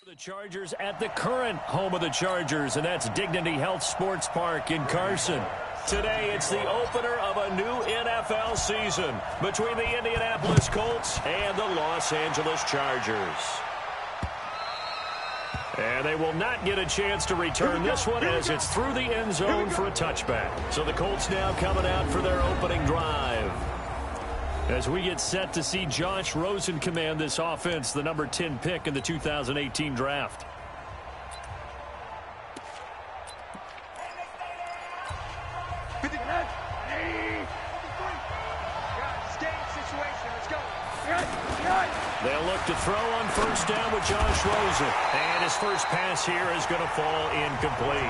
The Chargers at the current home of the Chargers, and that's Dignity Health Sports Park in Carson. Today, it's the opener of a new NFL season between the Indianapolis Colts and the Los Angeles Chargers. And they will not get a chance to return this one as it's through the end zone for a touchback. So the Colts now coming out for their opening drive. As we get set to see Josh Rosen command this offense, the number 10 pick in the 2018 draft. They'll look to throw on first down with Josh Rosen. And his first pass here is going to fall incomplete.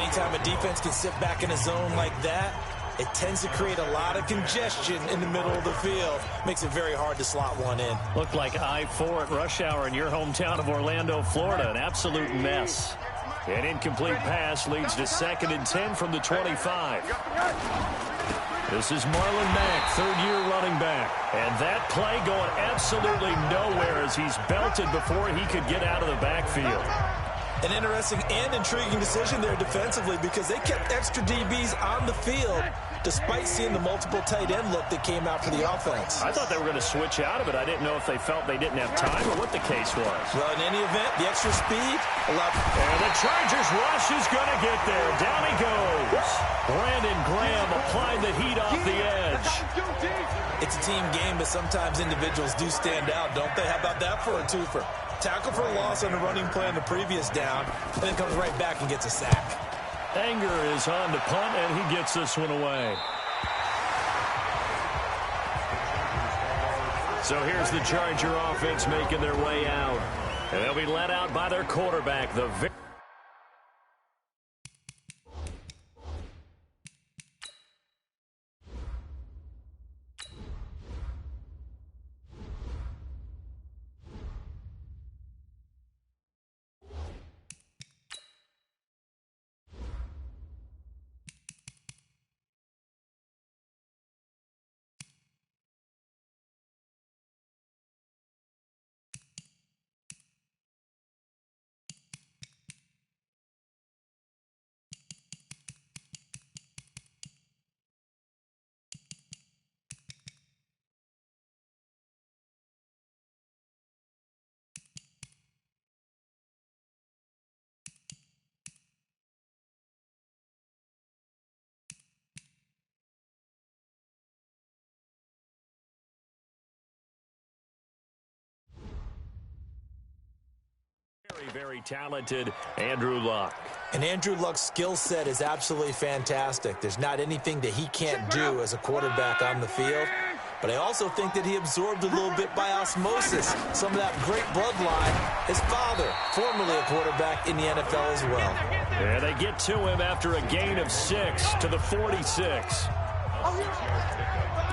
Anytime a defense can sit back in a zone like that, it tends to create a lot of congestion in the middle of the field. Makes it very hard to slot one in. Looked like I-4 at rush hour in your hometown of Orlando, Florida. An absolute mess. An incomplete pass leads to 2nd and 10 from the 25. This is Marlon Mack, third-year running back. And that play going absolutely nowhere as he's belted before he could get out of the backfield. An interesting and intriguing decision there defensively because they kept extra DBs on the field despite seeing the multiple tight end look that came out for the offense. I thought they were going to switch out of it. I didn't know if they felt they didn't have time or what the case was. Well, in any event, the extra speed allowed... And the Chargers rush is going to get there. Down he goes. Brandon Graham applied the heat off the edge. It's a team game, but sometimes individuals do stand out, don't they? How about that for a twofer? Tackle for a loss on the running play on the previous down, and then comes right back and gets a sack. Anger is on to punt, and he gets this one away. So here's the Charger offense making their way out. And they'll be led out by their quarterback, the very talented Andrew Luck. And Andrew Luck's skill set is absolutely fantastic. There's not anything that he can't do as a quarterback on the field. But I also think that he absorbed a little bit by osmosis some of that great bloodline. His father, formerly a quarterback in the NFL as well. Yeah, they get to him after a gain of 6 to the 46.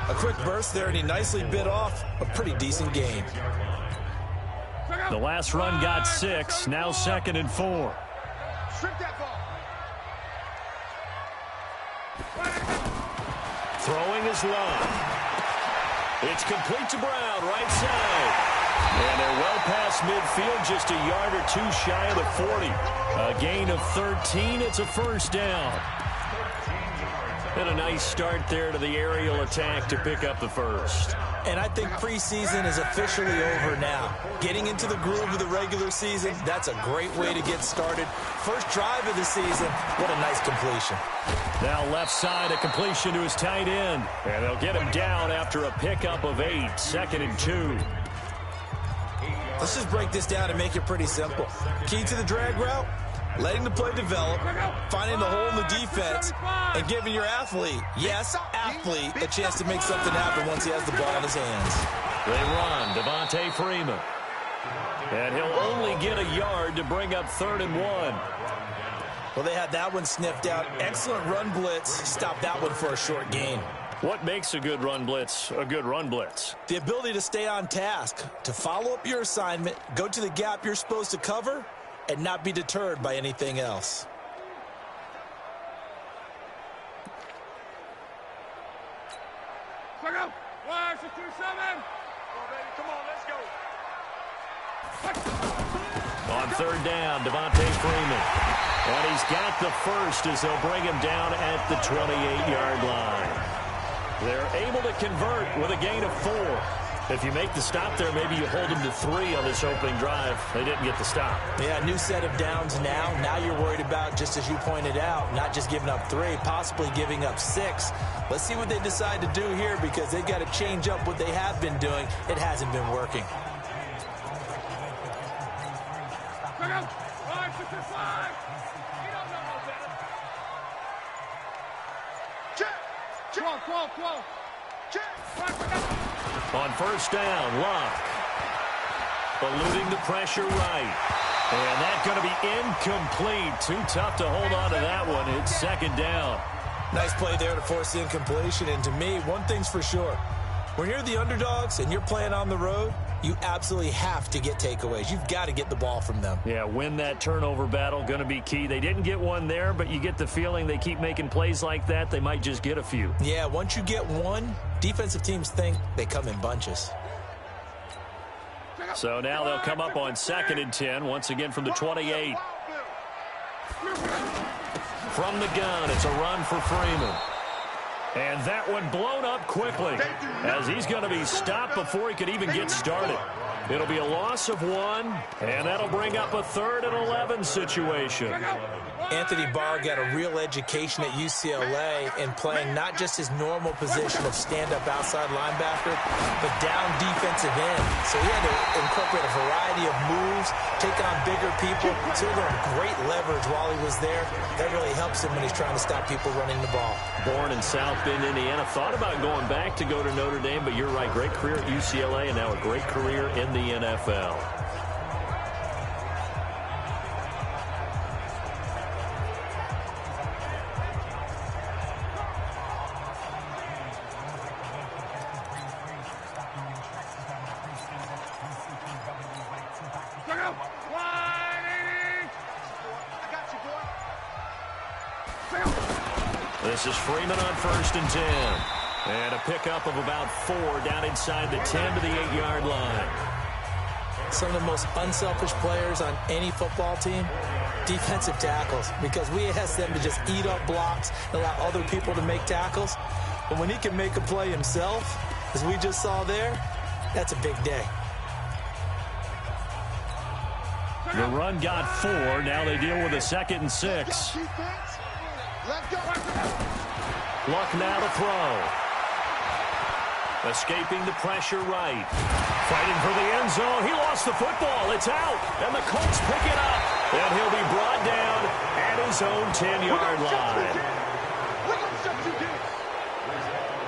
A quick burst there, and he nicely bit off a pretty decent gain. The last run got 6, now 2nd and 4. Throwing is long. It's complete to Brown, right side. And they're well past midfield, just a yard or two shy of the 40. A gain of 13, it's a first down. And a nice start there to the aerial attack to pick up the first. And I think preseason is officially over now. Getting into the groove of the regular season, that's a great way to get started. First drive of the season, what a nice completion. Now left side, a completion to his tight end. And they'll get him down after a pickup of 8, 2nd and 2. Let's just break this down and make it pretty simple. Key to the drag route, letting the play develop, finding the hole in the defense, and giving your athlete, yes, athlete, a chance to make something happen once he has the ball in his hands. They run, Devontae Freeman. And he'll only get a yard to bring up 3rd and 1. Well, they had that one sniffed out. Excellent run blitz. Stop that one for a short gain. What makes a good run blitz a good run blitz? The ability to stay on task, to follow up your assignment, go to the gap you're supposed to cover, and not be deterred by anything else. On third down, Devontae Freeman. And he's got the first as they'll bring him down at the 28-yard line. They're able to convert with a gain of 4. If you make the stop there, maybe you hold them to 3 on this opening drive. They didn't get the stop. Yeah, new set of downs now. Now you're worried about, just as you pointed out, not just giving up 3, possibly giving up 6. Let's see what they decide to do here because they've got to change up what they have been doing. It hasn't been working. On first down, Luck. Eluding the pressure right. And that's going to be incomplete. Too tough to hold on to that one. It's second down. Nice play there to force the incompletion. And to me, one thing's for sure. When you're the underdogs and you're playing on the road, you absolutely have to get takeaways. You've got to get the ball from them. Yeah, win that turnover battle, going to be key. They didn't get one there, but you get the feeling they keep making plays like that, they might just get a few. Yeah, once you get one, defensive teams think they come in bunches. So now they'll come up on 2nd and 10, once again from the 28. From the gun, it's a run for Freeman. And that one blown up quickly as he's going to be stopped before he could even get started. It'll be a loss of 1, and that'll bring up a 3rd and 11 situation. Anthony Barr got a real education at UCLA in playing not just his normal position of stand-up outside linebacker, but down defensive end. So he had to incorporate a variety of moves, take on bigger people. So he learned great leverage while he was there. That really helps him when he's trying to stop people running the ball. Born in South Bend, Indiana. Thought about going back to go to Notre Dame, but you're right. Great career at UCLA and now a great career in the NFL. This is Freeman on 1st and 10. And a pickup of about 4 down inside the 10 to the 8-yard line. Some of the most unselfish players on any football team, defensive tackles, because we ask them to just eat up blocks and allow other people to make tackles. But when he can make a play himself, as we just saw there, that's a big day. The run got 4. Now they deal with a 2nd and 6. Luck now to throw. Escaping the pressure right. Fighting for the end zone. He lost the football. It's out. And the Colts pick it up. And he'll be brought down at his own 10-yard line.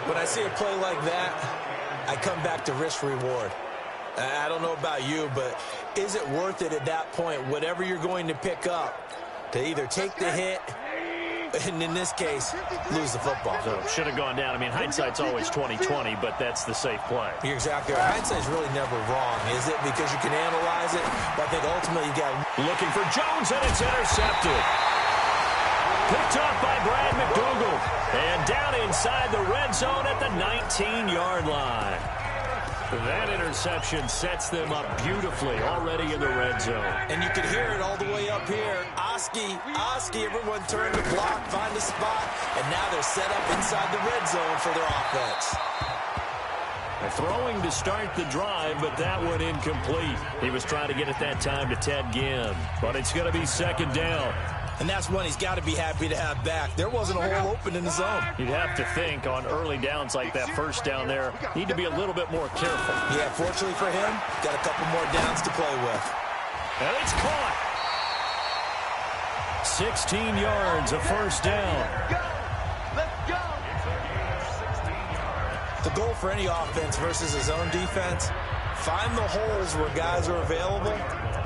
When I see a play like that, I come back to risk-reward. I don't know about you, but is it worth it at that point, whatever you're going to pick up, to either take the hit, and in this case, lose the football? So should have gone down. I mean, hindsight's always 20/20, but that's the safe play. You're exactly right. Hindsight's really never wrong, is it? Because you can analyze it, but I think ultimately you got... Looking for Jones, and it's intercepted. Picked off by Brad McDougal. And down inside the red zone at the 19-yard line. That interception sets them up beautifully already in the red zone. And you can hear it all the way up here. Oski, everyone turned to block, find a spot, and now they're set up inside the red zone for their offense. Throwing to start the drive, but that one incomplete. He was trying to get it that time to Ted Ginn, but it's going to be 2nd down. And that's one he's got to be happy to have back. There wasn't a hole open in the zone. You'd have to think on early downs like that first down there, need to be a little bit more careful. Yeah, fortunately for him, got a couple more downs to play with. And it's caught. 16 yards, a first down. Let's go. The goal for any offense versus his own defense, find the holes where guys are available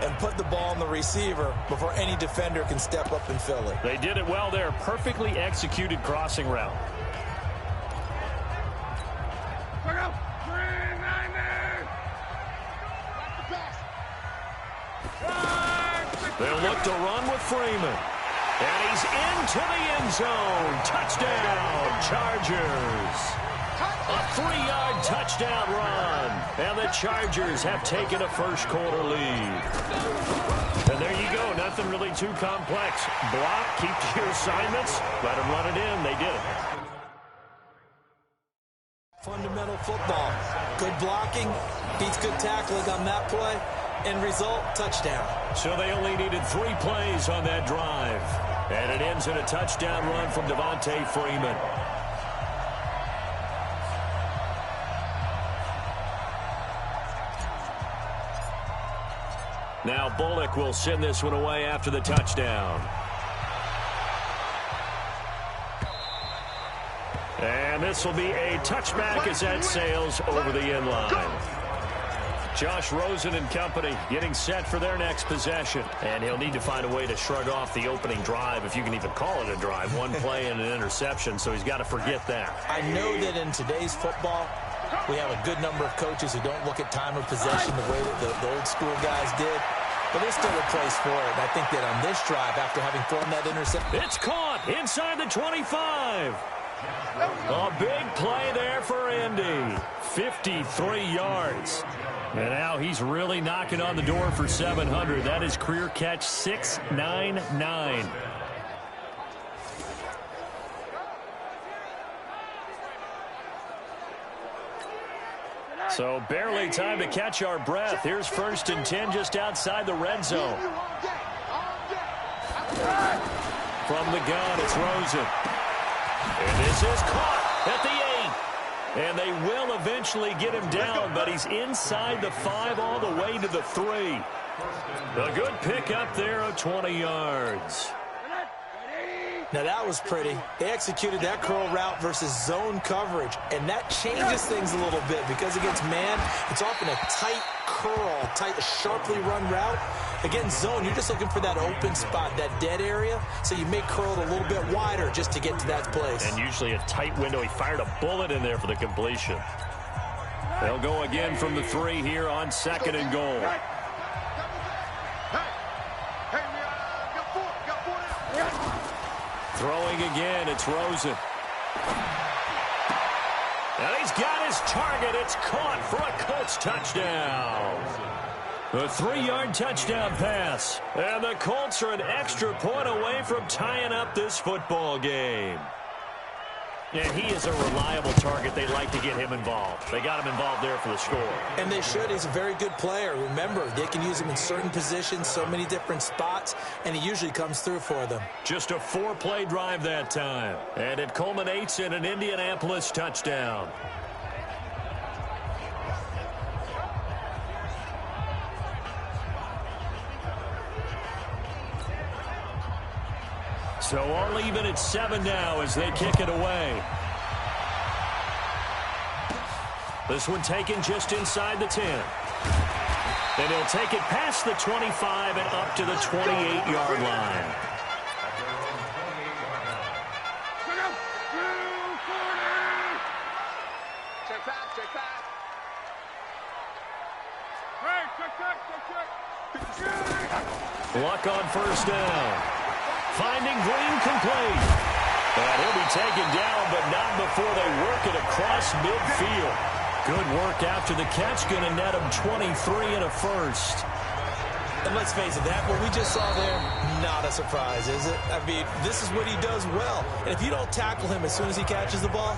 and put the ball on the receiver before any defender can step up and fill it. They did it well there. Perfectly executed crossing route. They'll look to run with Freeman. And he's into the end zone. Touchdown, Chargers. A 3-yard touchdown run. And the Chargers have taken a first-quarter lead. And there you go. Nothing really too complex. Block, keep to your assignments, let them run it in. They did it. Fundamental football. Good blocking, beats good tackling on that play. End result, touchdown. So they only needed 3 plays on that drive. And it ends in a touchdown run from Devontae Freeman. Now Bullock will send this one away after the touchdown. And this will be a touchback as that sails over the end line. Josh Rosen and company getting set for their next possession. And he'll need to find a way to shrug off the opening drive, if you can even call it a drive. 1 play and an interception, so he's got to forget that. I know that in today's football, we have a good number of coaches who don't look at time of possession the way that the old school guys did. But there's still a place for it. And I think that on this drive, after having thrown that interception. It's caught inside the 25. A big play there for Indy. 53 yards. And now he's really knocking on the door for 700. That is career catch 699. So barely time to catch our breath. Here's 1st and 10 just outside the red zone. From the gun, it's Rosen. And this is caught at the 8. And they will eventually get him down, but he's inside the 5 all the way to the 3. A good pick up there of 20 yards. Now that was pretty. They executed that curl route versus zone coverage, and that changes things a little bit because against man, it's often a tight curl, sharply run route. Against zone, you're just looking for that open spot, that dead area, so you may curl it a little bit wider just to get to that place. And usually a tight window. He fired a bullet in there for the completion. They'll go again from the 3 here on 2nd and goal. Throwing again, it's Rosen. And he's got his target. It's caught for a Colts touchdown. A 3-yard touchdown pass. And the Colts are an extra point away from tying up this football game. And he is a reliable target. They like to get him involved. They got him involved there for the score. And they should. He's a very good player. Remember, they can use him in certain positions, so many different spots, and he usually comes through for them. Just a 4-play drive that time. And it culminates in an Indianapolis touchdown. So all even at 7 now as they kick it away. This one taken just inside the 10. And he'll take it past the 25 and up to the 28-yard line. Luck on 1st down. Finding Green complete. And he'll be taken down, but not before they work it across midfield. Good work after the catch. Going to net him 23 and a first. And let's face it, that what we just saw there, not a surprise, is it? I mean, this is what he does well. And if you don't tackle him as soon as he catches the ball,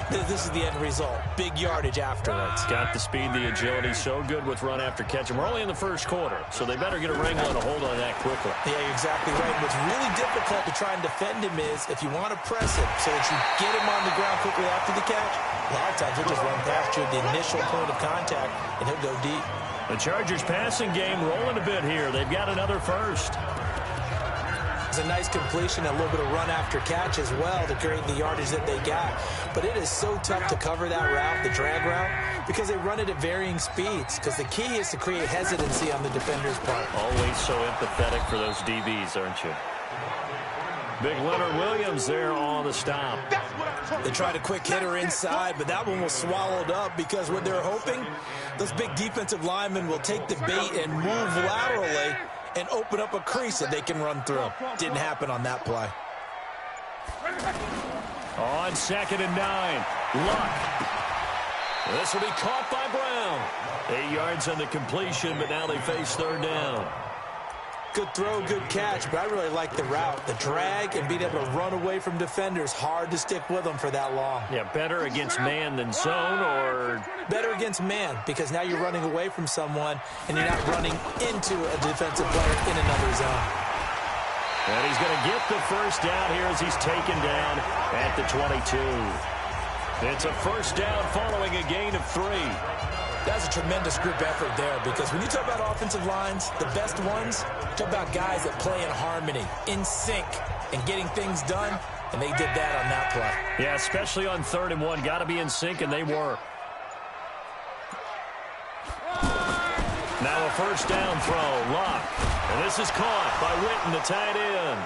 this is the end result. Big yardage afterwards. Got the speed, the agility, so good with run after catch. And we're only in the 1st quarter, so they better get a wrangle and a hold on that quickly. Yeah, you're exactly right. What's really difficult to try and defend him is if you want to press him so that you get him on the ground quickly after the catch, a lot of times he'll just run past you at the initial point of contact, and he'll go deep. The Chargers passing game rolling a bit here. They've got another first. It's a nice completion, a little bit of run after catch as well to create the yardage that they got. But it is so tough to cover that route, the drag route, because they run it at varying speeds. Because the key is to create hesitancy on the defender's part. Always so empathetic for those DBs, aren't you? Big Leonard Williams there on the stop. They tried a quick hitter inside, but that one was swallowed up because what they're hoping, those big defensive linemen will take the bait and move laterally and open up a crease that they can run through. Didn't happen on that play. On 2nd and 9, Luck. This will be caught by Brown. 8 yards on the completion, but now they face third down. Good throw, good catch, but I really like the route. The drag and being able to run away from defenders, hard to stick with them for that long. Yeah, better against man than zone, or? Better against man, because now you're running away from someone and you're not running into a defensive player in another zone. And he's going to get the first down here as he's taken down at the 22. It's a first down following a gain of 3. That's a tremendous group effort there, because when you talk about offensive lines, the best ones, talk about guys that play in harmony, in sync, and getting things done, and they did that on that play. Yeah, especially on 3rd and 1. Got to be in sync, and they were. Now a first down throw, Luck. And this is caught by Witten, the tight end.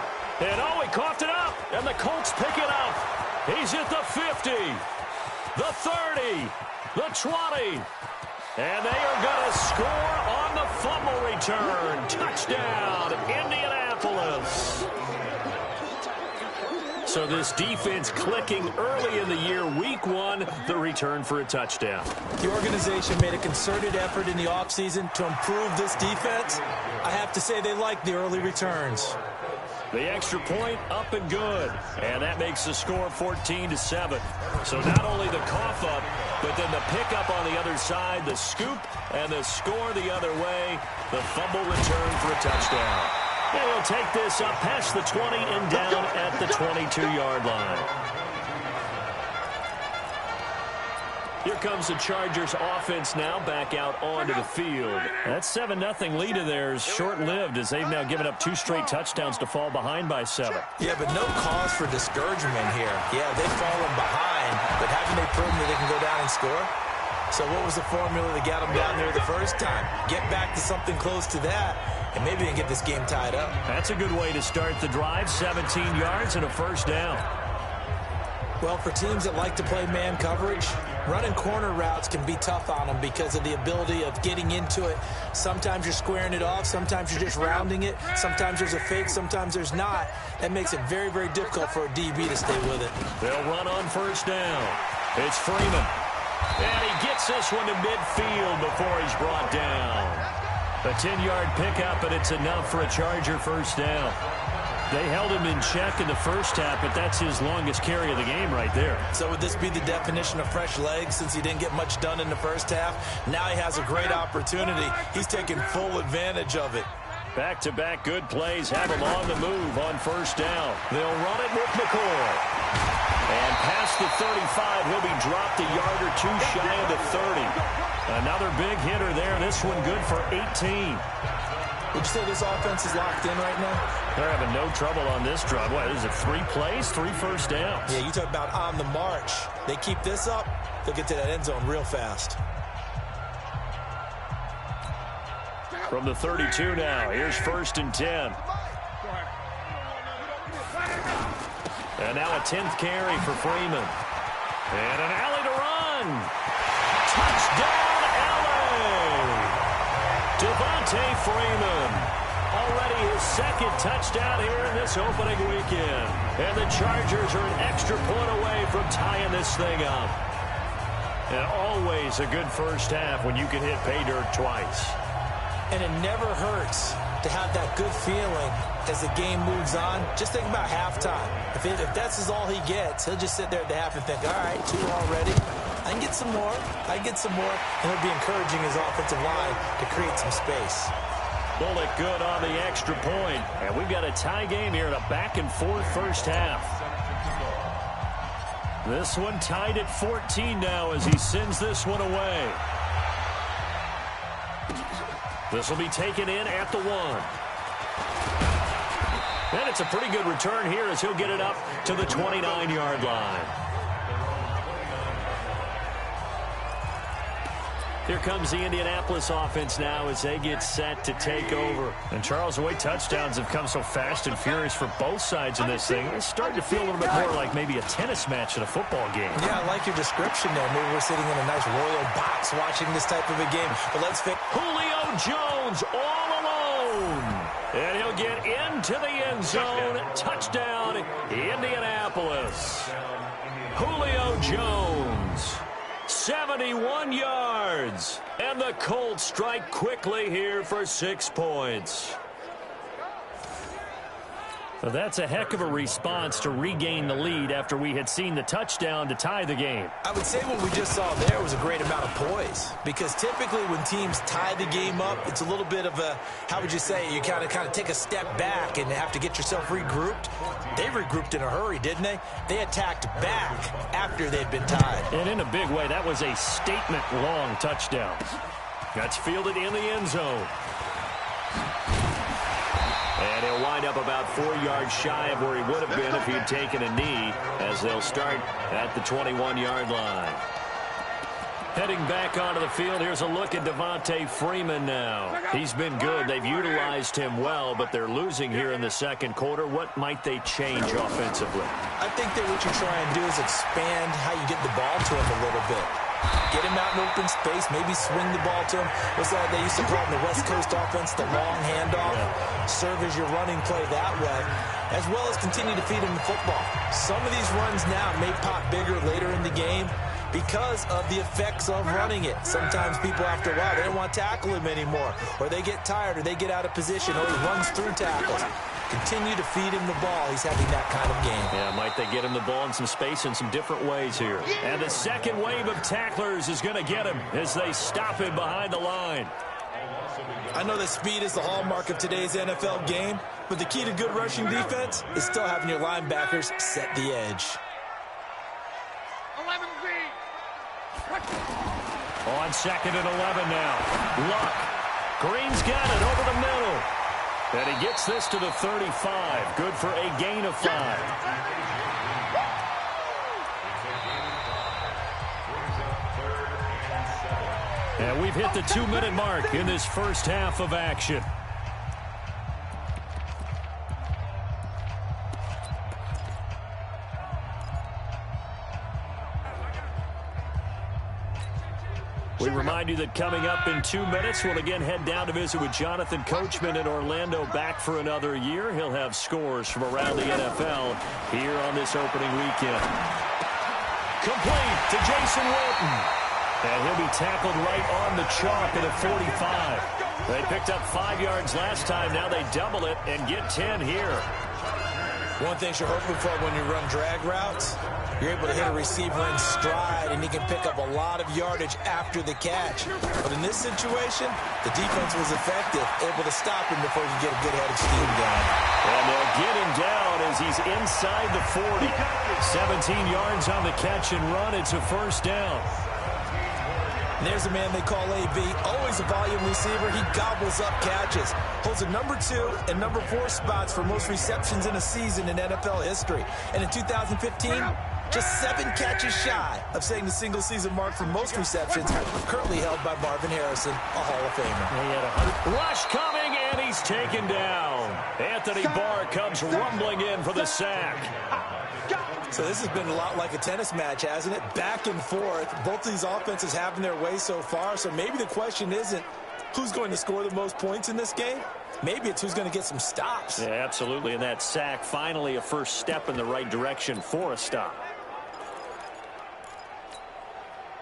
And he coughed it up, and the Colts pick it up. He's at the 50, the 30, the 20. And they are going to score on the fumble return. Touchdown, Indianapolis. So this defense clicking early in the year, week 1, the return for a touchdown. The organization made a concerted effort in the offseason to improve this defense. I have to say they like the early returns. The extra point up and good. And that makes the score 14-7. So not only the cough up, but then the pickup on the other side, the scoop, and the score the other way. The fumble return for a touchdown. And he'll take this up past the 20 and down at the 22-yard line. Here comes the Chargers offense now back out onto the field. That 7-0 lead of theirs short-lived as they've now given up 2 straight touchdowns to fall behind by 7. Yeah, but no cause for discouragement here. Yeah, they've fallen behind, but haven't they proven that they can go down and score? So what was the formula that got them down there the first time? Get back to something close to that, and maybe they can get this game tied up. That's a good way to start the drive. 17 yards and a first down. Well, for teams that like to play man coverage, running corner routes can be tough on them because of the ability of getting into it. Sometimes you're squaring it off. Sometimes you're just rounding it. Sometimes there's a fake. Sometimes there's not. That makes it very, very difficult for a DB to stay with it. They'll run on first down. It's Freeman. And he gets this one to midfield before he's brought down. A 10-yard pickup, and it's enough for a Charger first down. They held him in check in the first half, but that's his longest carry of the game right there. So would this be the definition of fresh legs since he didn't get much done in the first half? Now he has a great opportunity. He's taking full advantage of it. Back-to-back good plays have him on the move on first down. They'll run it with McCoy. And past the 35, he'll be dropped a yard or 2 shy of the 30. Another big hitter there. This one good for 18. Would you say this offense is locked in right now? They're having no trouble on this drive. What, is it 3 plays, 3 first downs? Yeah, you talk about on the march. They keep this up, they'll get to that end zone real fast. From the 32 now, here's 1st and 10. And now a 10th carry for Freeman. And an alley to run. Touchdown, LA! Devontae Freeman. Already his 2nd touchdown here in this opening weekend. And the Chargers are an extra point away from tying this thing up. And always a good first half when you can hit pay dirt twice. And it never hurts to have that good feeling as the game moves on. Just think about halftime. If that's all he gets, he'll just sit there at the half and think, all right, 2 already. I can get some more. I can get some more. And he'll be encouraging his offensive line to create some space. Bullet good on the extra point. And we've got a tie game here in a back-and-forth first half. This one tied at 14 now as he sends this one away. This will be taken in at the 1. And it's a pretty good return here as he'll get it up to the 29-yard line. Here comes the Indianapolis offense now as they get set to take over. And Charles, the way touchdowns have come so fast and furious for both sides in this thing, it's starting to feel a little bit more like maybe a tennis match in a football game. Yeah, I like your description there. Maybe we're sitting in a nice royal box watching this type of a game. But let's fit Julio Jones all alone. And he'll get into the end zone. Touchdown, Indianapolis. Julio Jones. 71 yards. And the Colts strike quickly here for 6 points. Well, that's a heck of a response to regain the lead after we had seen the touchdown to tie the game. I would say what we just saw there was a great amount of poise, because typically when teams tie the game up, it's a little bit of a, how would you say, you kind of take a step back and have to get yourself regrouped. They regrouped in a hurry, didn't they? They attacked back after they'd been tied. And in a big way, that was a statement-long touchdown. That's fielded in the end zone. And he'll wind up about 4 yards shy of where he would have been if he'd taken a knee, as they'll start at the 21-yard line. Heading back onto the field, here's a look at Devontae Freeman now. He's been good. They've utilized him well, but they're losing here in the second quarter. What might they change offensively? I think that what you try and do is expand how you get the ball to him a little bit. Get him out in open space, maybe swing the ball to him. What's that they used to call in the West Coast offense, the long handoff? Yeah. Serve as your running play that way, as well as continue to feed him the football. Some of these runs now may pop bigger later in the game because of the effects of running it. Sometimes people, after a while, they don't want to tackle him anymore, or they get tired, or they get out of position, or he runs through tackles. Continue to feed him the ball. He's having that kind of game. Yeah, might they get him the ball in some space in some different ways here. And the second wave of tacklers is going to get him as they stop him behind the line. I know that speed is the hallmark of today's NFL game, but the key to good rushing defense is still having your linebackers set the edge. 11Z. On 2nd and 11 now. Luck. Green's got it over the middle. And he gets this to the 35. Good for a gain of 5. And we've hit the 2-minute mark in this first half of action. We remind you that coming up in 2 minutes, we'll again head down to visit with Jonathan Coachman in Orlando, back for another year. He'll have scores from around the NFL here on this opening weekend. Complete to Jason Witten. And he'll be tackled right on the chalk at a 45. They picked up 5 yards last time. Now they double it and get 10 here. One thing you're hoping for when you run drag routes, you're able to hit a receiver in stride, and he can pick up a lot of yardage after the catch. But in this situation, the defense was effective, able to stop him before he could get a good head of steam going. And they'll get him down as he's inside the 40. 17 yards on the catch and run. It's a first down. And there's a man they call AV, always a volume receiver. He gobbles up catches, holds a number 2 and number 4 spots for most receptions in a season in NFL history. And in 2015, just 7 catches shy of setting the single-season mark for most receptions, currently held by Marvin Harrison, a Hall of Famer. He had a rush coming, and he's taken down. Anthony Barr comes rumbling in for the sack. So this has been a lot like a tennis match, hasn't it? Back and forth. Both of these offenses having their way so far. So maybe the question isn't who's going to score the most points in this game. Maybe it's who's going to get some stops. Yeah, absolutely. And that sack, finally a first step in the right direction for a stop.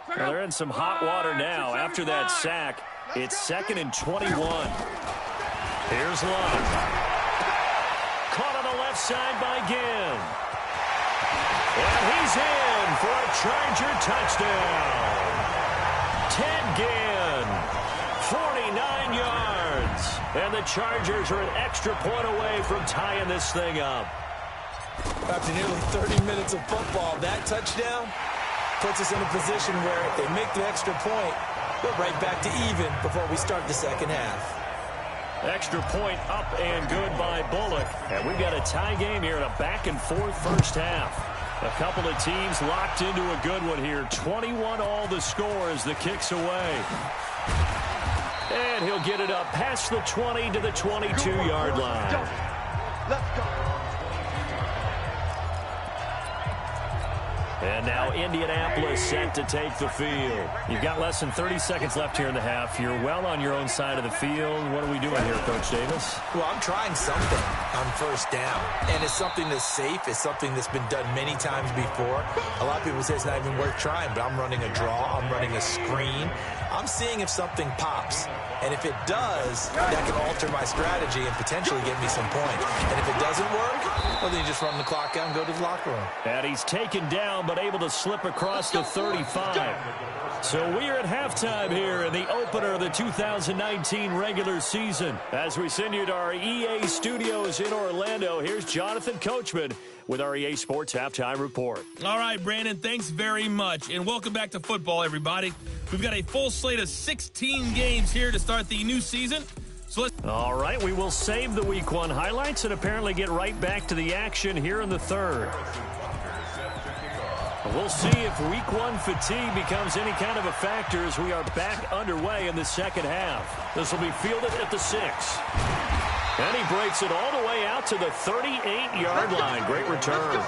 Well, they're in some hot water now. After that sack, it's 2nd and 21. Here's Luck. Caught on the left side by Ginn. And he's in for a Charger touchdown. Ted Ginn, 49 yards. And the Chargers are an extra point away from tying this thing up. After nearly 30 minutes of football, that touchdown puts us in a position where if they make the extra point, we're right back to even before we start the second half. Extra point up and good by Bullock. And we've got a tie game here in a back-and-forth first half. A couple of teams locked into a good one here. 21 all the score as the kick's away. And he'll get it up past the 20 to the 22-yard line. Let's go. And now Indianapolis set to take the field. You've got less than 30 seconds left here in the half. You're well on your own side of the field. What are we doing here, Coach Davis? Well, I'm trying something. on first down. And it's something that's safe. It's something that's been done many times before. A lot of people say it's not even worth trying, but I'm running a draw. I'm running a screen. I'm seeing if something pops. And if it does, that can alter my strategy and potentially get me some points. And if it doesn't work, well, then you just run the clock out and go to the locker room. And he's taken down, but able to slip across the 35. So we are at halftime here in the opener of the 2019 regular season. As we send you to our EA studios in Orlando, here's Jonathan Coachman with our EA Sports Halftime Report. All right, Brandon, thanks very much. And welcome back to football, everybody. We've got a full slate of 16 games here to start the new season. So all right, we will save the Week 1 highlights and apparently get right back to the action here in the third. We'll see if Week 1 fatigue becomes any kind of a factor as we are back underway in the second half. This will be fielded at the 6. And he breaks it all the way out to the 38-yard line. Great return.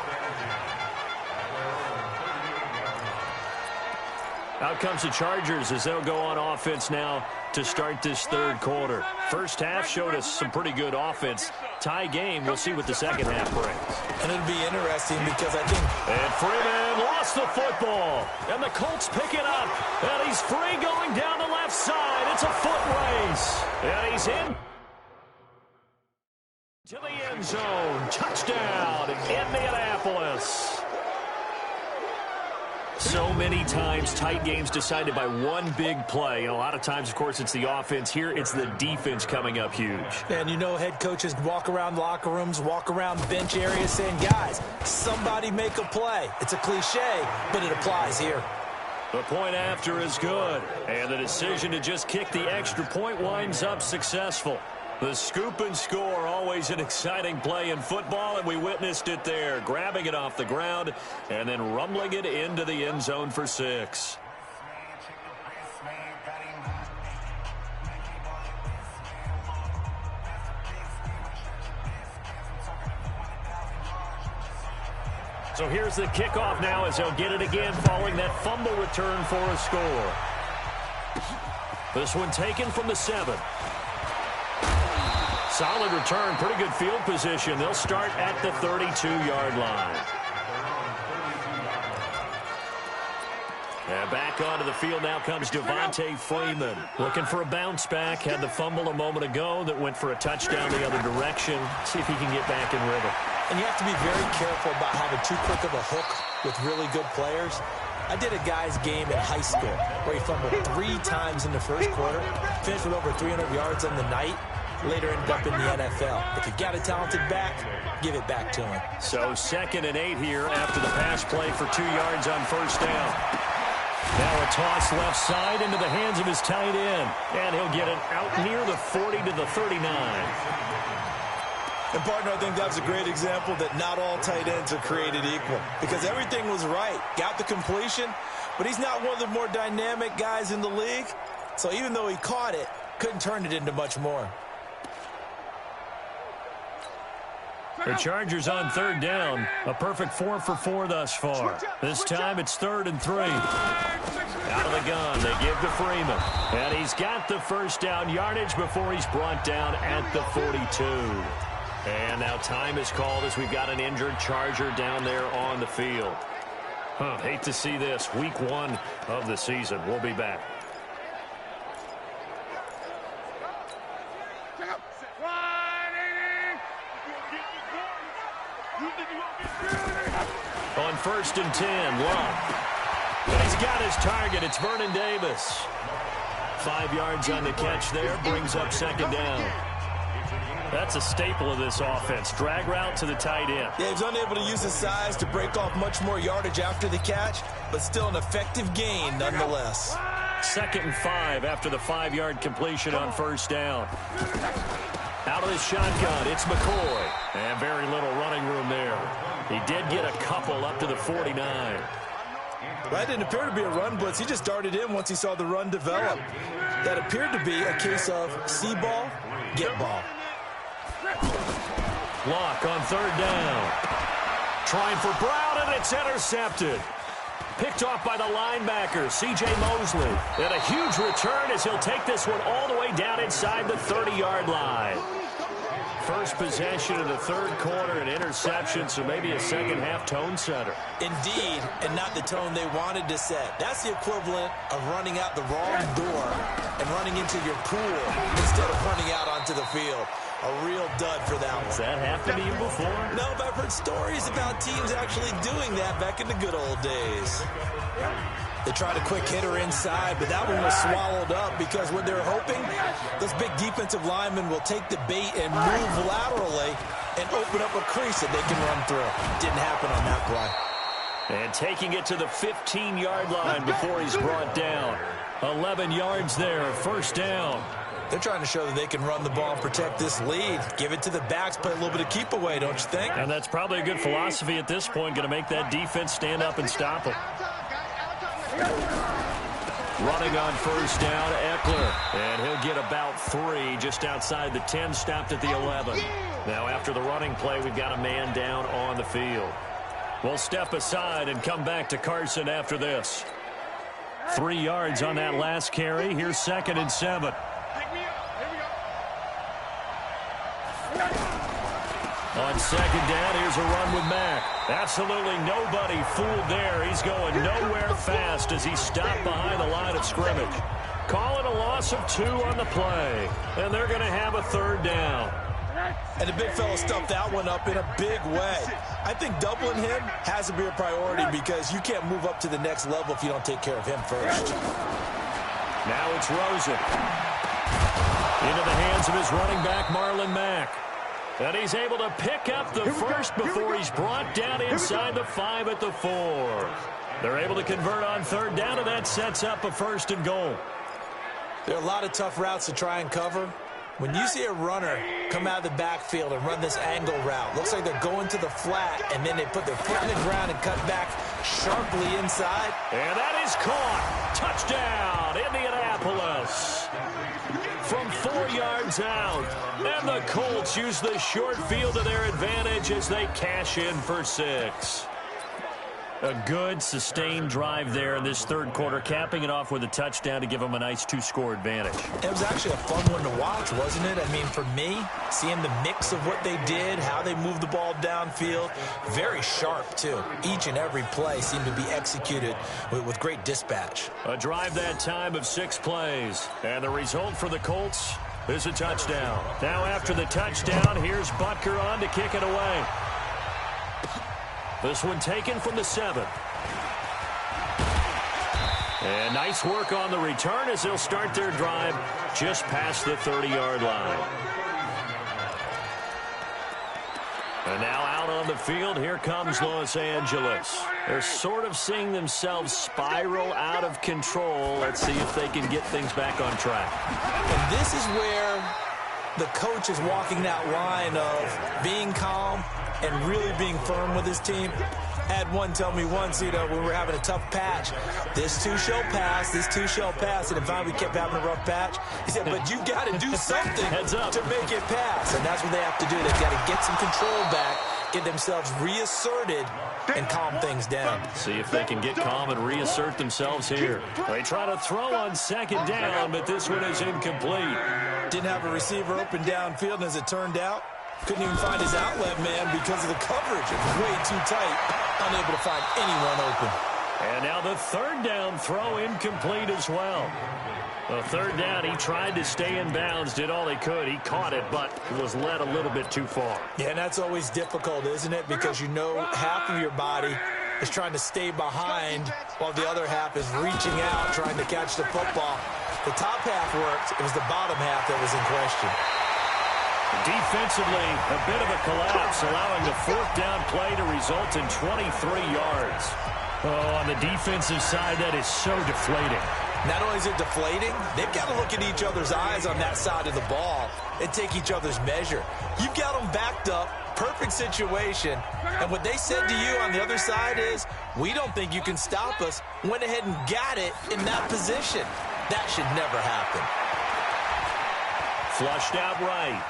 Out comes the Chargers as they'll go on offense now to start this third quarter. First half showed us some pretty good offense. Tie game, we'll see what the second half brings. And it'll be interesting because I think... And Freeman lost the football. And the Colts pick it up. And he's free going down the left side. It's a foot race. And he's in to the end zone. Touchdown, Indianapolis. So many times, tight games decided by one big play. And a lot of times, of course, it's the offense. Here, it's the defense coming up huge. And you know, head coaches walk around locker rooms, walk around bench areas saying, guys, somebody make a play. It's a cliche, but it applies here. The point after is good. And the decision to just kick the extra point winds up successful. The scoop and score, always an exciting play in football, and we witnessed it there, grabbing it off the ground and then rumbling it into the end zone for 6. So here's the kickoff now as they'll get it again following that fumble return for a score. This one taken from the 7. Solid return, pretty good field position. They'll start at the 32-yard line. And back onto the field now comes Devontae Freeman. Looking for a bounce back. Had the fumble a moment ago that went for a touchdown the other direction. See if he can get back in rhythm. And you have to be very careful about having too quick of a hook with really good players. I did a guy's game in high school where he fumbled 3 times in the first quarter, finished with over 300 yards on the night. Later ended up in the NFL. If you've got a talented back, give it back to him. So 2nd and 8 here after the pass play for 2 yards on first down. Now a toss left side into the hands of his tight end. And he'll get it out near the 40 to the 39. And, partner, I think that's a great example that not all tight ends are created equal. Because everything was right. Got the completion, but he's not one of the more dynamic guys in the league. So even though he caught it, couldn't turn it into much more. The Chargers on third down. A perfect 4 for 4 thus far. This time it's 3rd and 3. Out of the gun, they give to Freeman. And he's got the first down yardage before he's brought down at the 42. And now time is called as we've got an injured Charger down there on the field. Hate to see this. Week 1 of the season. We'll be back. On 1st and 10, Love. And he's got his target. It's Vernon Davis. 5 yards on the catch there. Brings up 2nd down. That's a staple of this offense. Drag route to the tight end. Yeah, he was unable to use his size to break off much more yardage after the catch, but still an effective gain nonetheless. 2nd and 5 after the 5-yard completion on first down. Out of the shotgun, it's McCoy. And very little running room there. He did get a couple up to the 49. That didn't appear to be a run blitz. He just darted in once he saw the run develop. That appeared to be a case of see ball, get ball. Lock on 3rd down. Trying for Brown, and it's intercepted. Picked off by the linebacker, C.J. Mosley. And a huge return as he'll take this one all the way down inside the 30-yard line. First possession of the third quarter, an interception, so maybe a second-half tone setter. Indeed, and not the tone they wanted to set. That's the equivalent of running out the wrong door and running into your pool instead of running out onto the field. A real dud for that one. Does that happen to you before? No, but I've heard stories about teams actually doing that back in the good old days. They tried a quick hitter inside, but that one was swallowed up because what they're hoping, those big defensive linemen will take the bait and move laterally and open up a crease that they can run through. Didn't happen on that play. And taking it to the 15-yard line before he's brought down. 11 yards there, first down. They're trying to show that they can run the ball and protect this lead. Give it to the backs, play a little bit of keep away, don't you think? And that's probably a good philosophy at this point, going to make that defense stand up and stop them. Running on first down, Eckler. And he'll get about 3 just outside the 10, stopped at the 11. Now after the running play, we've got a man down on the field. We'll step aside and come back to Carson after this. 3 yards on that last carry. Here's 2nd and 7. On second down, here's a run with Mack. Absolutely nobody fooled there. He's going nowhere fast as he stopped behind the line of scrimmage. Calling a loss of 2 on the play. And they're going to have a third down. And the big fella stuffed that one up in a big way. I think doubling him has to be a priority because you can't move up to the next level if you don't take care of him first. Now it's Rosen. Into the hands of his running back, Marlon Mack. And he's able to pick up the first before he's brought down inside the 5 at the 4. They're able to convert on third down, and that sets up a 1st and goal. There are a lot of tough routes to try and cover. When you see a runner come out of the backfield and run this angle route, looks like they're going to the flat, and then they put their foot in the ground and cut back sharply inside. And that is caught. Touchdown, Indianapolis. From 4 yards out. And the Colts use the short field to their advantage as they cash in for 6. A good, sustained drive there in this third quarter, capping it off with a touchdown to give them a nice 2-score advantage. It was actually a fun one to watch, wasn't it? I mean, for me, seeing the mix of what they did, how they moved the ball downfield, very sharp, too. Each and every play seemed to be executed with great dispatch. A drive that time of 6 plays. And the result for the Colts is a touchdown. Now after the touchdown, here's Butker on to kick it away. This one taken from the 7. And nice work on the return as they'll start their drive just past the 30-yard line. And now out on the field, here comes Los Angeles. They're sort of seeing themselves spiral out of control. Let's see if they can get things back on track. And this is where the coach is walking that line of being calm and really being firm with his team. Had one tell me once, when we were having a tough patch, this too shall pass, this too shall pass. And if we kept having a rough patch, he said, but you got to do something to make it pass. And that's what they have to do. They've got to get some control back, get themselves reasserted, and calm things down. See if they can get calm and reassert themselves here. They try to throw on second down, but this one is incomplete. Didn't have a receiver open downfield, and as it turned out, couldn't even find his outlet man because of the coverage. It was way too tight, unable to find anyone open. And now the third down throw incomplete as well. The third down, he tried to stay in bounds, did all he could. He caught it, but was led a little bit too far. Yeah, and that's always difficult, isn't it? Because you know half of your body is trying to stay behind while the other half is reaching out, trying to catch the football. The top half worked. It was the bottom half that was in question. Defensively, a bit of a collapse, allowing the 4th down play to result in 23 yards. Oh, on the defensive side, that is so deflating. Not only is it deflating, they've got to look at each other's eyes on that side of the ball and take each other's measure. You've got them backed up, perfect situation, and what they said to you on the other side is, we don't think you can stop us. Went ahead and got it in that position. That should never happen. Flushed out right.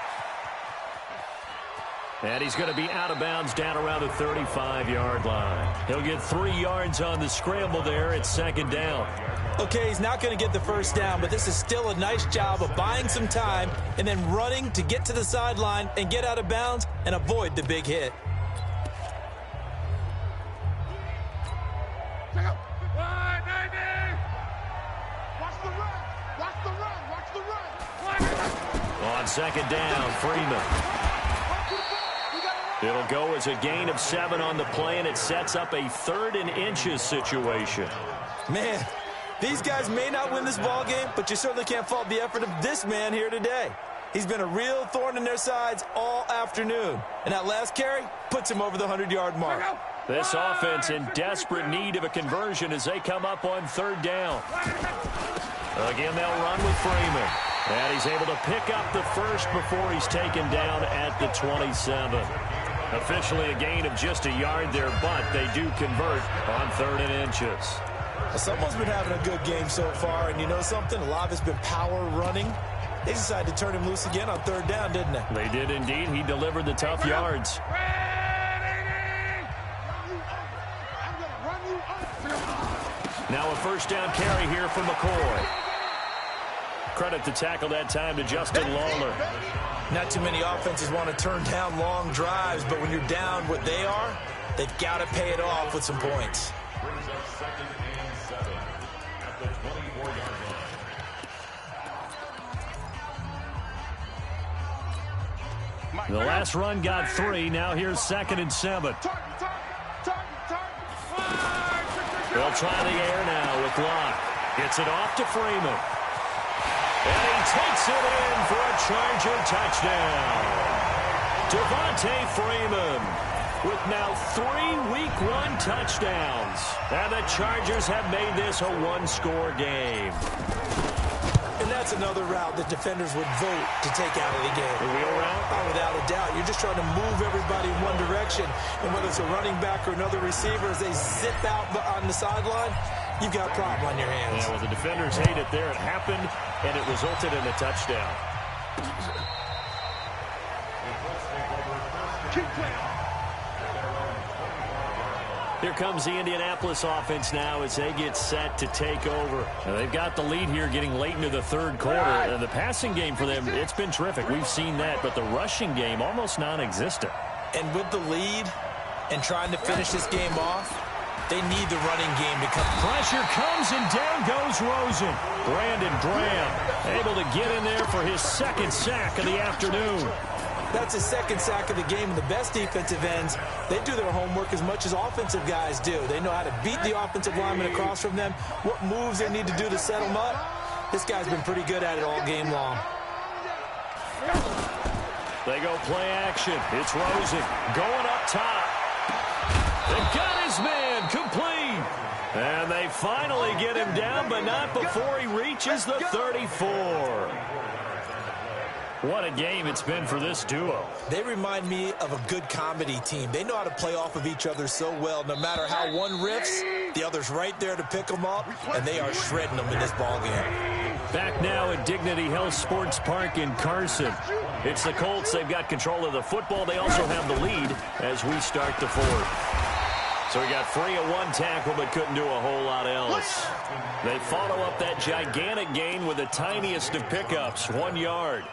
And he's going to be out of bounds down around the 35-yard line. He'll get 3 yards on the scramble there at second down. Okay, he's not going to get the first down, but this is still a nice job of buying some time and then running to get to the sideline and get out of bounds and avoid the big hit. On second down, Freeman. It'll go as a gain of 7 on the play, and it sets up a 3rd and inches situation. Man, these guys may not win this ball game, but you certainly can't fault the effort of this man here today. He's been a real thorn in their sides all afternoon, and that last carry puts him over the 100-yard mark. This offense in desperate need of a conversion as they come up on 3rd down. Again, they'll run with Freeman. And he's able to pick up the first before he's taken down at the 27. Officially a gain of just a yard there, but they do convert on 3rd and inches. Well, someone's been having a good game so far, and you know something? A lot of it's been power running. They decided to turn him loose again on 3rd down, didn't they? They did indeed. He delivered the tough yards. Now a first down carry here for McCoy. Credit the tackle that time to Justin Lawler. Not too many offenses want to turn down long drives, but when you're down what they are, they've got to pay it off with some points. The last run got 3. Now here's 2nd and 7. They'll try the air now with Locke. Gets it off to Freeman. And he takes it in for a Charger touchdown. Devontae Freeman with now 3 Week 1 touchdowns. And the Chargers have made this a 1-score game. And that's another route that defenders would vote to take out of the game. The wheel route? Oh, without a doubt. You're just trying to move everybody in one direction. And whether it's a running back or another receiver, as they zip out on the sideline, you've got a problem on your hands. Yeah, well, the defenders hate it there. It happened, and it resulted in a touchdown. Here comes the Indianapolis offense now as they get set to take over. Now, they've got the lead here getting late into the 3rd quarter. The passing game for them, it's been terrific. We've seen that, but the rushing game almost non-existent. And with the lead and trying to finish this game off, they need the running game to come. Pressure comes, and down goes Rosen. Brandon Graham able to get in there for his 2nd sack of the afternoon. That's his 2nd sack of the game, and the best defensive ends, they do their homework as much as offensive guys do. They know how to beat the offensive lineman across from them, what moves they need to do to set them up. This guy's been pretty good at it all game long. They go play action. It's Rosen going up top. They've got his man complete. And they finally get him down, but not before he reaches the 34. What a game it's been for this duo. They remind me of a good comedy team. They know how to play off of each other so well. No matter how one riffs, the other's right there to pick them up, and they are shredding them in this ballgame. Back now at Dignity Health Sports Park in Carson. It's the Colts. They've got control of the football. They also have the lead as we start the 4th. So we got free of 1 tackle, but couldn't do a whole lot else. They follow up that gigantic gain with the tiniest of pickups, 1 yard.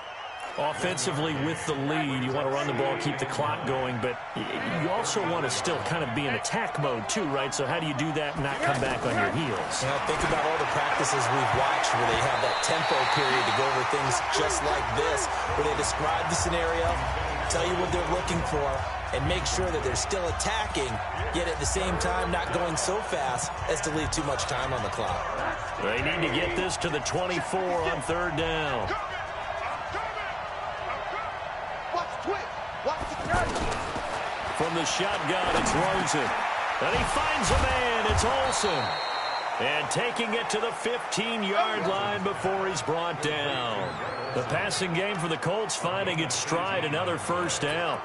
Offensively with the lead, you want to run the ball, keep the clock going, but you also want to still kind of be in attack mode too, right? So how do you do that and not come back on your heels? You know, think about all the practices we've watched where they have that tempo period to go over things just like this, where they describe the scenario, tell you what they're looking for, and make sure that they're still attacking, yet at the same time not going so fast as to leave too much time on the clock. They need to get this to the 24 on 3rd down. From the shotgun, it's Rosen. And he finds a man. It's Olsen. And taking it to the 15-yard line before he's brought down. The passing game for the Colts finding its stride, another first down.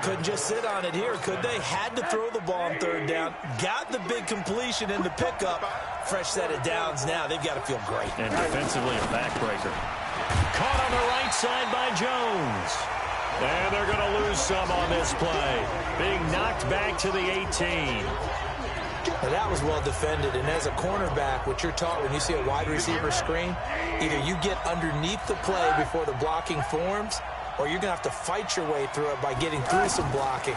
Couldn't just sit on it here, could they? Had to throw the ball on 3rd down. Got the big completion in the pickup. Fresh set of downs now. They've got to feel great. And defensively a backbreaker. Caught on the right side by Jones. And they're going to lose some on this play. Being knocked back to the 18. Now that was well defended, and as a cornerback, what you're taught when you see a wide receiver screen, either you get underneath the play before the blocking forms, or you're going to have to fight your way through it by getting through some blocking.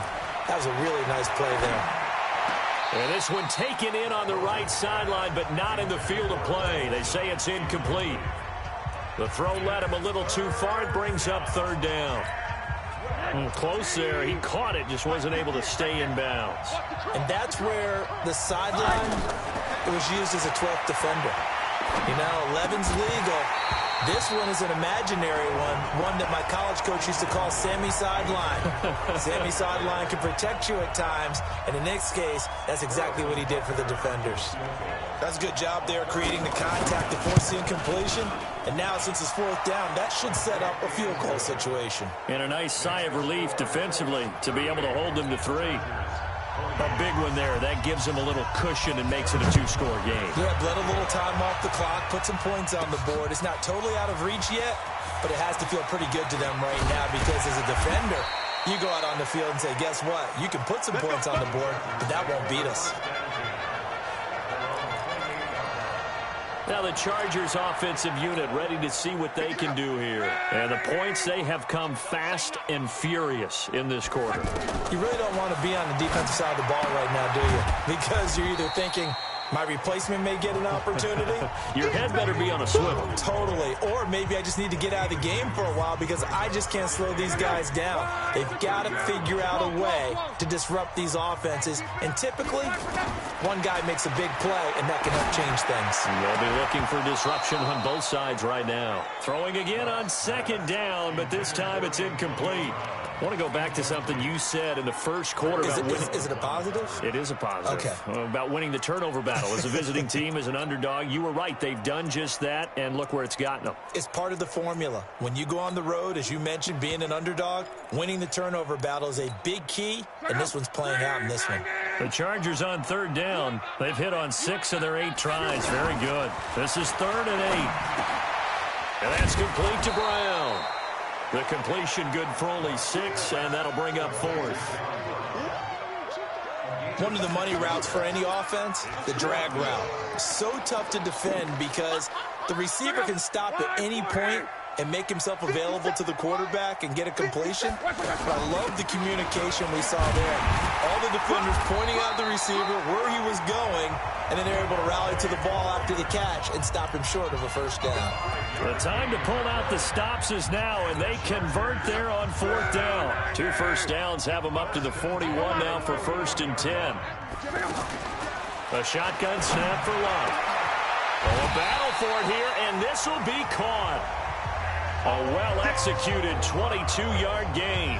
That was a really nice play there. And this one taken in on the right sideline, but not in the field of play. They say it's incomplete. The throw led him a little too far. It brings up third down. Close there. He caught it, just wasn't able to stay in bounds. And that's where the sideline, it was used as a 12th defender. You know, 11's legal. This one is an imaginary one that my college coach used to call Sammy Sideline. Sammy Sideline can protect you at times, and in this case, that's exactly what he did for the defenders. That's a good job there creating the contact to force the incompletion. And now, since it's fourth down, that should set up a field goal situation. And a nice sigh of relief defensively to be able to hold them to 3. A big one there. That gives them a little cushion and makes it a 2-score game. Yeah, let a little time off the clock, put some points on the board. It's not totally out of reach yet, but it has to feel pretty good to them right now because as a defender, you go out on the field and say, guess what? You can put some points on the board, but that won't beat us. Now the Chargers offensive unit ready to see what they can do here. And the points, they have come fast and furious in this quarter. You really don't want to be on the defensive side of the ball right now, do you? Because you're either thinking, my replacement may get an opportunity. Your head better be on a swivel. Totally. Or maybe I just need to get out of the game for a while because I just can't slow these guys down. They've got to figure out a way to disrupt these offenses. And typically, one guy makes a big play, and that can help change things. They'll be looking for disruption on both sides right now. Throwing again on second down, but this time it's incomplete. I want to go back to something you said in the first quarter. Is it a positive? It is a positive. Okay. About winning the turnover battle. As a visiting team, as an underdog, you were right. They've done just that, and look where it's gotten them. It's part of the formula. When you go on the road, as you mentioned, being an underdog, winning the turnover battle is a big key, and this one's playing out in this one. The Chargers on third down. They've hit on 6 of their 8 tries. Very good. This is 3rd and 8. And that's complete to Brown. The completion good for only 6, and that'll bring up 4th. One of the money routes for any offense, the drag route. So tough to defend because the receiver can stop at any point and make himself available to the quarterback and get a completion. But I love the communication we saw there. All the defenders pointing out the receiver, where he was going, and then they're able to rally to the ball after the catch and stop him short of a first down. The time to pull out the stops is now, and they convert there on 4th down. 2 first downs have them up to the 41 now for 1st and 10. A shotgun snap for Love. Oh, a battle for it here, and this will be caught. A well-executed 22-yard gain.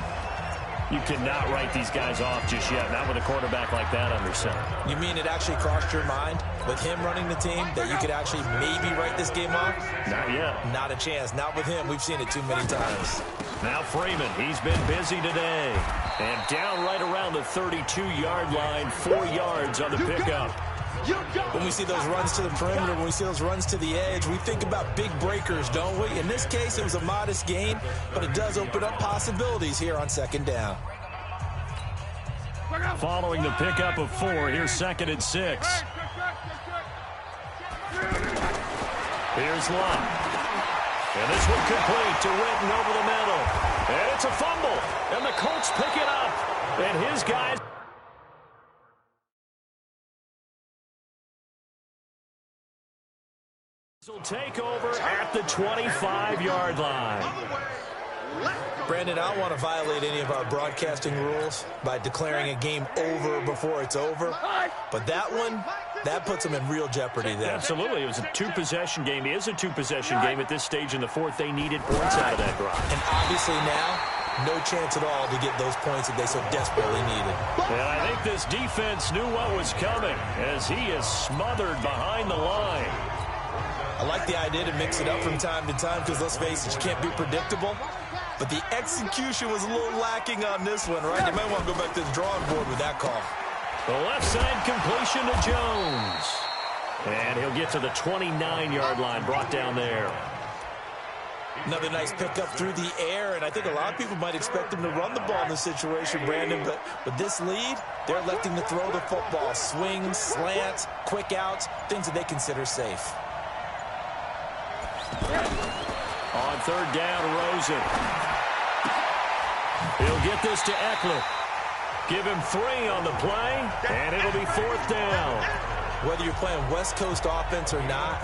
You cannot write these guys off just yet, not with a quarterback like that under center. You mean it actually crossed your mind with him running the team that you could actually maybe write this game off? Not yet. Not a chance. Not with him. We've seen it too many times. Now Freeman, he's been busy today. And down right around the 32-yard line, 4 yards on the pickup. When we see those runs to the perimeter, when we see those runs to the edge, we think about big breakers, don't we? In this case, it was a modest gain, but it does open up possibilities here on 2nd down. Following the pickup of 4, here's 2nd and 6. Here's Love. And this one complete to Witten over the middle. And it's a fumble. And the Colts pick it up. And his guys will take over at the 25-yard line. Brandon, I don't want to violate any of our broadcasting rules by declaring a game over before it's over. But that one, that puts them in real jeopardy there. Absolutely. It was a 2-possession game. It is a 2-possession game at this stage in the 4th. They needed points out of that drive. And obviously now, no chance at all to get those points that they so desperately needed. And I think this defense knew what was coming as he is smothered behind the line. I like the idea to mix it up from time to time because, let's face it, you can't be predictable. But the execution was a little lacking on this one, right? You might want to go back to the drawing board with that call. The left side completion to Jones. And he'll get to the 29-yard line, brought down there. Another nice pickup through the air, and I think a lot of people might expect him to run the ball in this situation, Brandon, but with this lead, they're electing to throw the football. Swings, slants, quick outs, things that they consider safe. On third down, Rosen. He'll get this to Eckler. Give him 3 on the play, and it'll be 4th down. Whether you're playing West Coast offense or not,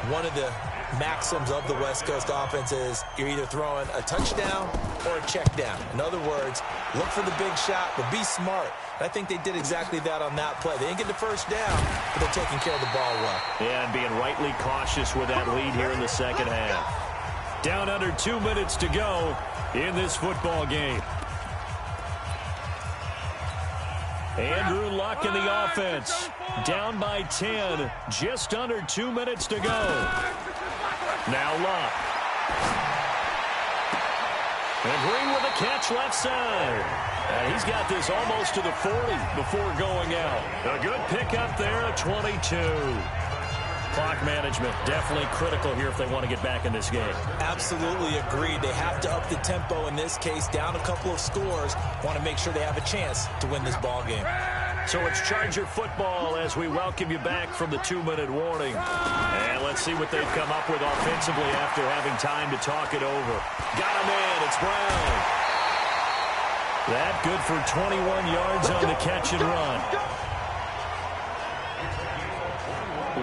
one of the maxims of the West Coast offense is you're either throwing a touchdown or a check down. In other words, look for the big shot, but be smart. And I think they did exactly that on that play. They didn't get the first down, but they're taking care of the ball well. Yeah, and being rightly cautious with that lead here in the second half. Down under 2 minutes to go in this football game. Andrew Luck in the offense. Down by 10. Just under 2 minutes to go. Now Luck. And Green with a catch left side. And he's got this almost to the 40 before going out. A good pickup there at 22. Clock management definitely critical here if they want to get back in this game. Absolutely agreed. They have to up the tempo in this case. Down a couple of scores. Want to make sure they have a chance to win this ball game. So it's Charger football as we welcome you back from the 2-minute warning. And let's see what they've come up with offensively after having time to talk it over. Got him in. It's Brown. That good for 21 yards on the catch and run.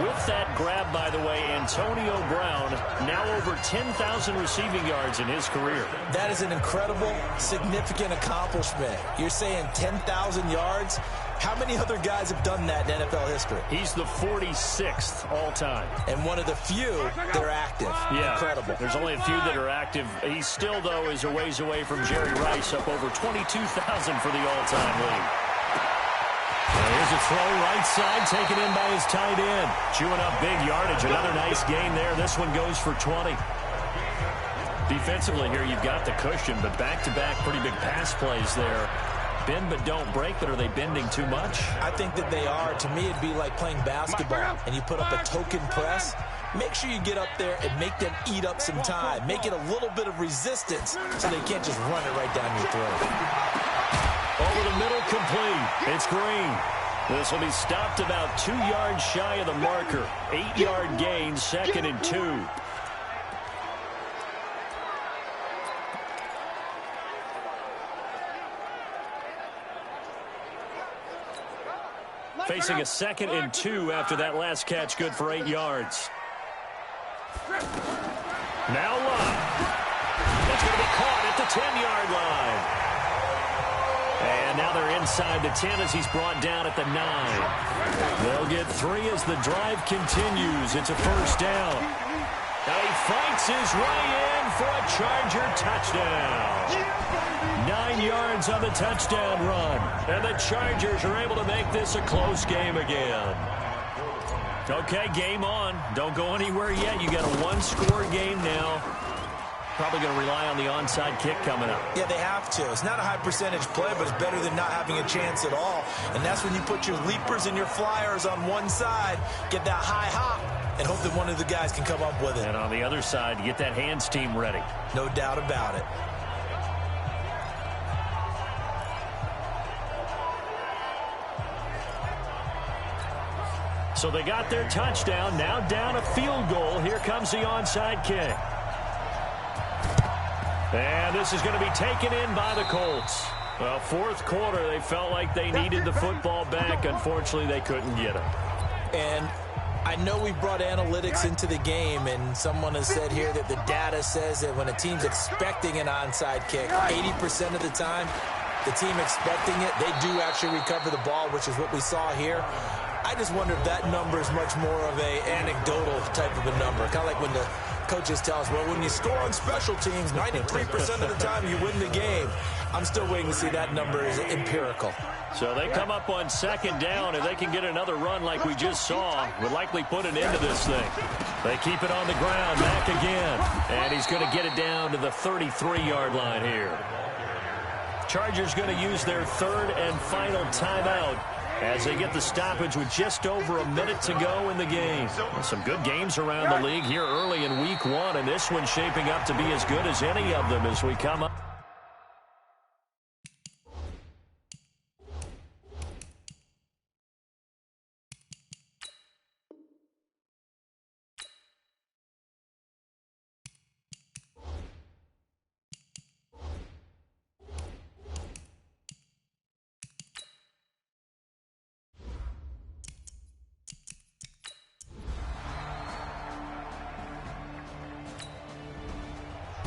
With that grab, by the way, Antonio Brown now over 10,000 receiving yards in his career. That is an incredible, significant accomplishment. You're saying 10,000 yards? How many other guys have done that in NFL history? He's the 46th all-time. And one of the few that are active. Yeah, incredible. There's only a few that are active. He still, though, is a ways away from Jerry Rice, up over 22,000 for the all-time lead. Here's a throw right side, taken in by his tight end. Chewing up big yardage. Another nice gain there. This one goes for 20. Defensively here, you've got the cushion, but back-to-back pretty big pass plays there. Bend but don't break, but are they bending too much? I think that they are. To me, it'd be like playing basketball, and you put up a token press. Make sure you get up there and make them eat up some time. Make it a little bit of resistance so they can't just run it right down your throat. Over the middle, complete. It's Green. This will be stopped about 2 yards shy of the marker. 8-yard gain, 2nd and 2. Facing a 2nd and 2 after that last catch, good for 8 yards. Now Luck. That's going to be caught at the 10-yard line. And now they're inside the 10 as he's brought down at the 9. They'll get 3 as the drive continues. It's a first down. Now he fights his way in for a Charger touchdown. 9 yards on the touchdown run. And the Chargers are able to make this a close game again. Okay, game on. Don't go anywhere yet. You got a one-score game now. Probably going to rely on the onside kick coming up. Yeah, they have to. It's not a high percentage play, but it's better than not having a chance at all. And that's when you put your leapers and your flyers on one side, get that high hop, and hope that one of the guys can come up with it. And on the other side, you get that hands team ready. No doubt about it. So they got their touchdown. Now down a field goal. Here comes the onside kick. And this is going to be taken in by the Colts. Well, fourth quarter, they felt like they needed the football back. Unfortunately, they couldn't get it. And I know we brought analytics into the game, and someone has said here that the data says that when a team's expecting an onside kick, 80% of the time, the team expecting it, they do actually recover the ball, which is what we saw here. I just wonder if that number is much more of a anecdotal type of a number. Kind of like when the coaches tell us, well, when you score on special teams, 93% of the time you win the game. I'm still waiting to see that number is empirical. So they come up on second down. If they can get another run like we just saw, would likely put an end to this thing. They keep it on the ground. Mack again. And he's going to get it down to the 33-yard line here. Chargers going to use their third and final timeout as they get the stoppage with just over a minute to go in the game. Some good games around the league here early in week one, and this one's shaping up to be as good as any of them as we come up.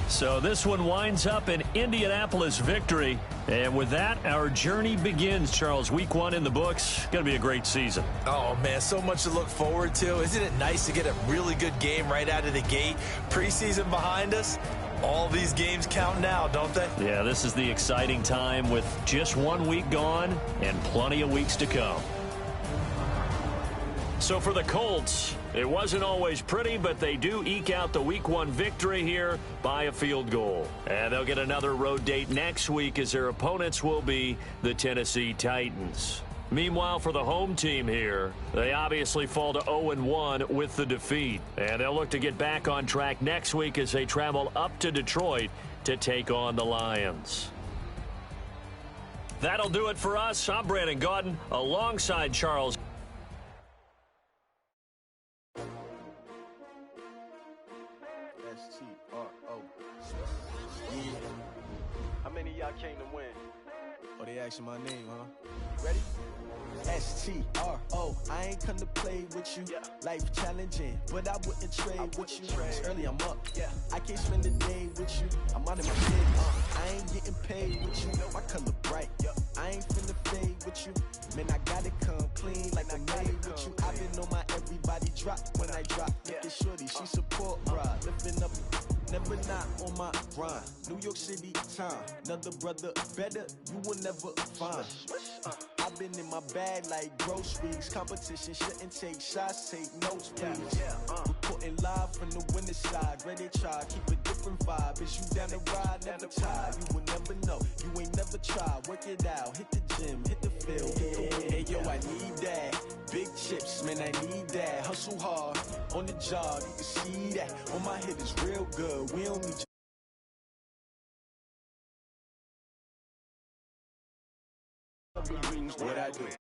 So this one winds up an Indianapolis victory. And with that, our journey begins, Charles. Week one in the books. Going to be a great season. Oh, man, so much to look forward to. Isn't it nice to get a really good game right out of the gate? Preseason behind us. All these games count now, don't they? Yeah, this is the exciting time with just 1 week gone and plenty of weeks to come. So for the Colts, it wasn't always pretty, but they do eke out the week one victory here by a field goal. And they'll get another road date next week as their opponents will be the Tennessee Titans. Meanwhile, for the home team here, they obviously fall to 0-1 with the defeat. And they'll look to get back on track next week as they travel up to Detroit to take on the Lions. That'll do it for us. I'm Brandon Gaudin alongside Charles. How many of y'all came to win? Oh, they asking my name, huh? Ready? S-T-R-O. I ain't come to play with you. Life challenging, but I wouldn't trade with you. It's early, I'm up. I can't spend the day with you. I'm out of my bed. I ain't getting paid with you. My color bright. I ain't finna fade with you. Man, I gotta come clean like I made with you. I've been on my everybody drop when I drop. Look at shorty, she support ride. Lifting up, never not on my grind. New York City time. Another brother better, you will never find. I've been in my bag like groceries. Competition shouldn't take shots, take notes, please. Reporting live from the winning side. Ready to try, keep a different vibe. Is you down the ride, never tired. You will never know, you ain't never tried. Work it out, hit the gym, hit the field. Hey, yo, I need that. Big chips, man, I need that. Hustle hard, on the job, you can see that. On my head is real good, we don't need what I do.